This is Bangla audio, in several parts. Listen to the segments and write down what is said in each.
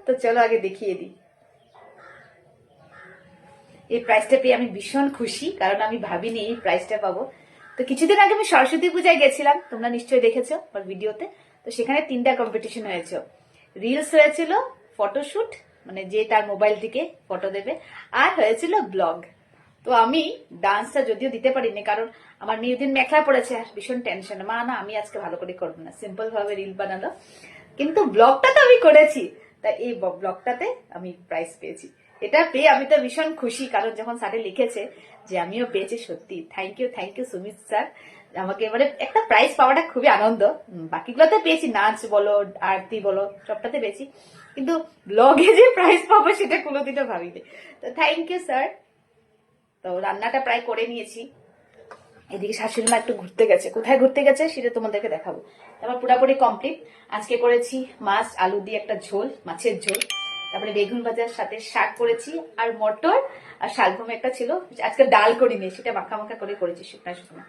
তো চলো আগে দেখিয়ে দিই। এই প্রাইসটা পেয়ে আমি ভীষণ খুশি, কারণ আমি ভাবিনি এই প্রাইসটা পাবো। তো কিছুদিন আগে আমি সরস্বতী পূজায় গেছিলাম, তোমরা নিশ্চয়ই দেখেছো আমার ভিডিওতে। তো সেখানে 3টা কম্পিটিশন হয়েছে, রিলস হয়েছিল, ফটোশুট মানে যে তার মোবাইল থেকে ফটো দেবে, আর হয়েছিল ব্লগ। তো আমি ডান্সটা যদিও দিতে পারিনি, কারণ আমার মেয়ে দিন মেখলা পড়েছে, ভীষণ টেনশন, মা না আমি আজকে ভালো করে করবো না, সিম্পল ভাবে রিল বানালো। কিন্তু ব্লগটা তো আমি করেছি, তাই এই ব্লগটাতে আমি প্রাইজ পেয়েছি। এটা পেয়ে আমি তো ভীষণ খুশি, কারণ যখন স্যারে লিখেছে যে আমিও পেয়েছি, সত্যি থ্যাংক ইউ সুমিত স্যার। আমাকে এবারে একটা প্রাইজ পাওয়াটা খুবই আনন্দ। বাকিগুলোতে পেয়েছি, নাচ বলো আরতি বলো সবটাতে পেয়েছি, কিন্তু ব্লগে যে প্রাইজ পাবো সেটা কোনোদিনও ভাবিনি। তো থ্যাংক ইউ স্যার। তো রান্নাটা প্রায় করে নিয়েছি। এদিকে শাশুড়ি মা একটু ঘুরতে গেছে, কোথায় ঘুরতে গেছে সেটা তোমাদেরকে দেখাবো। আমার পুরোপুরি কমপ্লিট। আজকে করেছি মাছ আলু দিয়ে একটা ঝোল, মাছের ঝোল, তারপরে বেগুন ভাজার সাথে শাক করেছি, আর মটর আর শালগম একটা ছিল। আজকে ডাল করিনি, সেটা মাখা মাখা করে করেছি শুকনা শুকনা।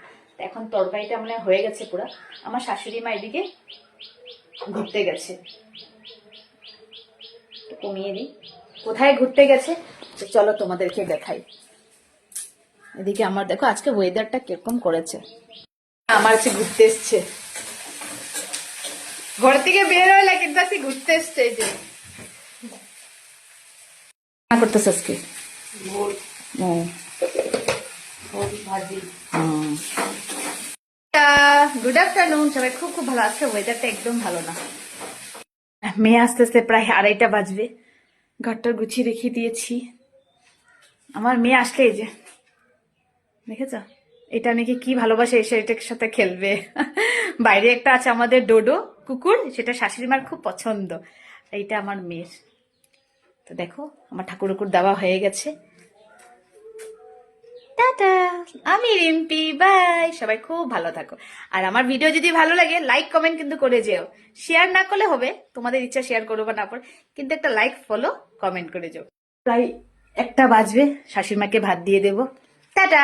এখন তরকারিটা মানে হয়ে গেছে পুরো। আমার শাশুড়ি মা এদিকে ঘুরতে গেছে, কমিয়ে দিই। কোথায় ঘুরতে গেছে চলো তোমাদেরকে দেখাই। এদিকে আমার দেখো আজকে ওয়েদারটা কিরকম করেছে। আমার হচ্ছে ঘুরতে এসছে, ঘর থেকে বের হইলে কিন্তু আজকে ঘুরতে এসছে। এই যে করতেছে আজকে গুড আফটারনুন সবাই। খুব খুব ভালো, আজকে ওয়েদারটা একদম ভালো না। মেয়ে আস্তে আস্তে প্রায় 2:30 বাজবে, ঘরটা গুছিয়ে রেখে দিয়েছি। আমার মেয়ে আসলে এই যে দেখেছ, এটা নাকি কি ভালোবাসে, এসে এটার সাথে খেলবে। বাইরে একটা আছে আমাদের ডোডো কুকুর, সেটা শাশুড়ি মার খুব পছন্দ। এইটা আমার মেয়ের। তো দেখো আমার ঠাকুর দেওয়া হয়ে গেছে। টাটা, আমি রিম্পি, বাই। সবাই খুব ভালো থাকো। আর আমার ভিডিও যদি ভালো লাগে লাইক কমেন্ট কিন্তু করে যেও, শেয়ার না করলে হবে, তোমাদের ইচ্ছা শেয়ার করবো বা না করো, কিন্তু একটা লাইক ফলো কমেন্ট করে যেও। প্রায় 1টা বাজবে, শাশুড়িমাকে ভাত দিয়ে দেবো। টাটা।